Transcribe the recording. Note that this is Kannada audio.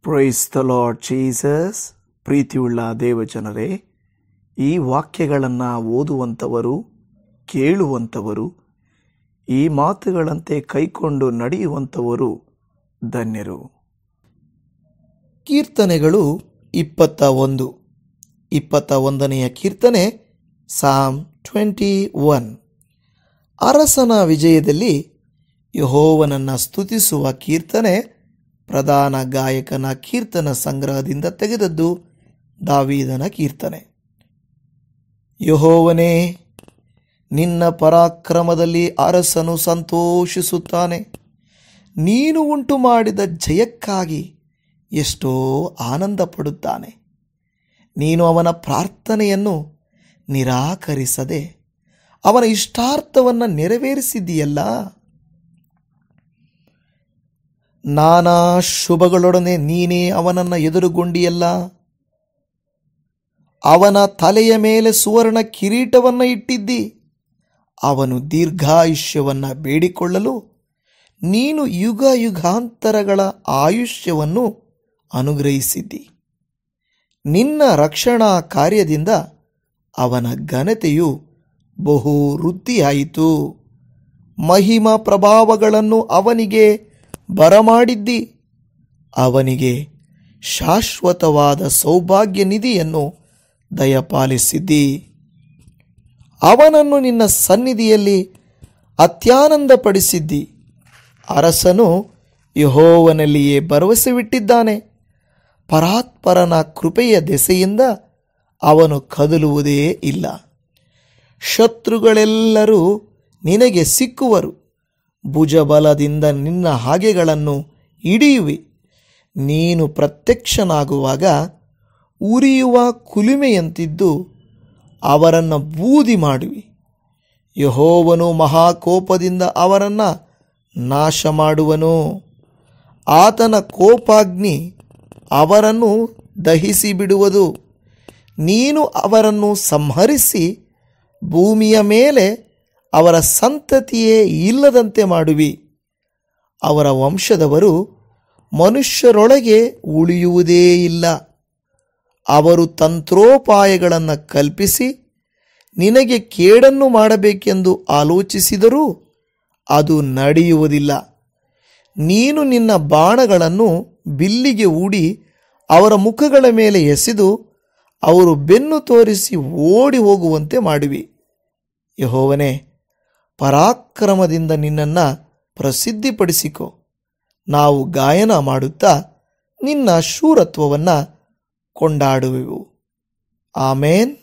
Price the lord Jesus. ಪ್ರೀತಿಯುಳ್ಳ ದೇವಜನರೇ, ಈ ವಾಕ್ಯಗಳನ್ನು ಓದುವಂಥವರು, ಕೇಳುವಂಥವರು, ಈ ಮಾತುಗಳಂತೆ ಕೈಕೊಂಡು ನಡೆಯುವಂಥವರು ಧನ್ಯರು. ಕೀರ್ತನೆಗಳು 21ನೆಯ ಕೀರ್ತನೆ ಸಾಮ್ 21. ಅರಸನ ವಿಜಯದಲ್ಲಿ ಯೆಹೋವನನ್ನು ಸ್ತುತಿಸುವ ಕೀರ್ತನೆ ಪ್ರಧಾನ ಗಾಯಕನ ಕೀರ್ತನ ಸಂಗ್ರಹದಿಂದ ತೆಗೆದದ್ದು. ದಾವೀದನ ಕೀರ್ತನೆ. ಯೆಹೋವನೇ, ನಿನ್ನ ಪರಾಕ್ರಮದಲ್ಲಿ ಅರಸನು ಸಂತೋಷಿಸುತ್ತಾನೆ. ನೀನು ಉಂಟು ಮಾಡಿದ ಜಯಕ್ಕಾಗಿ ಎಷ್ಟೋ ಆನಂದ ಪಡುತ್ತಾನೆ. ನೀನು ಅವನ ಪ್ರಾರ್ಥನೆಯನ್ನು ನಿರಾಕರಿಸದೆ ಅವನ ಇಷ್ಟಾರ್ಥವನ್ನು ನೆರವೇರಿಸಿದ್ದೀಯಲ್ಲ. ನಾನಾ ಶುಭಗಳೊಡನೆ ನೀನೇ ಅವನನ್ನು ಎದುರುಗೊಂಡಿಯಲ್ಲ. ಅವನ ತಲೆಯ ಮೇಲೆ ಸುವರ್ಣ ಕಿರೀಟವನ್ನು ಇಟ್ಟಿದ್ದಿ. ಅವನು ದೀರ್ಘಾಯುಷ್ಯವನ್ನು ಬೇಡಿಕೊಳ್ಳಲು ನೀನು ಯುಗ ಯುಗಾಂತರಗಳ ಆಯುಷ್ಯವನ್ನು ಅನುಗ್ರಹಿಸಿದ್ದಿ. ನಿನ್ನ ರಕ್ಷಣಾ ಕಾರ್ಯದಿಂದ ಅವನ ಘನತೆಯು ಬಹು ವೃದ್ಧಿಯಾಯಿತು. ಮಹಿಮಾ ಪ್ರಭಾವಗಳನ್ನು ಅವನಿಗೆ ಬರಮಾಡಿದ್ದಿ. ಅವನಿಗೆ ಶಾಶ್ವತವಾದ ಸೌಭಾಗ್ಯ ನಿಧಿಯನ್ನು ದಯಪಾಲಿಸಿದ್ದಿ. ಅವನನ್ನು ನಿನ್ನ ಸನ್ನಿಧಿಯಲ್ಲಿ ಅತ್ಯಾನಂದಪಡಿಸಿದ್ದಿ. ಅರಸನು ಯೆಹೋವನಲ್ಲಿಯೇ ಭರವಸೆವಿಟ್ಟಿದ್ದಾನೆ. ಪರಾತ್ಪರನ ಕೃಪೆಯ ದೆಸೆಯಿಂದ ಅವನು ಕದಲುವುದೇ ಇಲ್ಲ. ಶತ್ರುಗಳೆಲ್ಲರೂ ನಿನಗೆ ಸಿಕ್ಕುವರು. ಭುಜಬಲದಿಂದ ನಿನ್ನ ಹಾಗೆಗಳನ್ನು ಹಿಡಿಯುವಿ. ನೀನು ಪ್ರತ್ಯಕ್ಷನಾಗುವಾಗ ಉರಿಯುವ ಕುಲುಮೆಯಂತಿದ್ದು ಅವರನ್ನು ಬೂದಿ ಮಾಡುವಿ. ಯೆಹೋವನು ಮಹಾಕೋಪದಿಂದ ಅವರನ್ನು ನಾಶ ಮಾಡುವನು. ಆತನ ಕೋಪಾಗ್ನಿ ಅವರನ್ನು ದಹಿಸಿ ಬಿಡುವುದು. ನೀನು ಅವರನ್ನು ಸಂಹರಿಸಿ ಭೂಮಿಯ ಮೇಲೆ ಅವರ ಸಂತತಿಯೇ ಇಲ್ಲದಂತೆ ಮಾಡುವಿ. ಅವರ ವಂಶದವರು ಮನುಷ್ಯರೊಳಗೆ ಉಳಿಯುವುದೇ ಇಲ್ಲ. ಅವರು ತಂತ್ರೋಪಾಯಗಳನ್ನು ಕಲ್ಪಿಸಿ ನಿನಗೆ ಕೇಡನ್ನು ಮಾಡಬೇಕೆಂದು ಆಲೋಚಿಸಿದರೂ ಅದು ನಡೆಯುವುದಿಲ್ಲ. ನೀನು ನಿನ್ನ ಬಾಣಗಳನ್ನು ಬಿಲ್ಲಿಗೆ ಹೂಡಿ ಅವರ ಮುಖಗಳ ಮೇಲೆ ಎಸೆದು ಅವರು ಬೆನ್ನು ತೋರಿಸಿ ಓಡಿ ಹೋಗುವಂತೆ ಮಾಡುವಿ. ಯೆಹೋವನೇ, ಪರಾಕ್ರಮದಿಂದ ನಿನ್ನನ್ನು ಪ್ರಸಿದ್ಧಿಪಡಿಸಿಕೊ. ನಾವು ಗಾಯನ ಮಾಡುತ್ತಾ ನಿನ್ನ ಶೂರತ್ವವನ್ನು ಕೊಂಡಾಡುವೆವು. ಆಮೇನ್.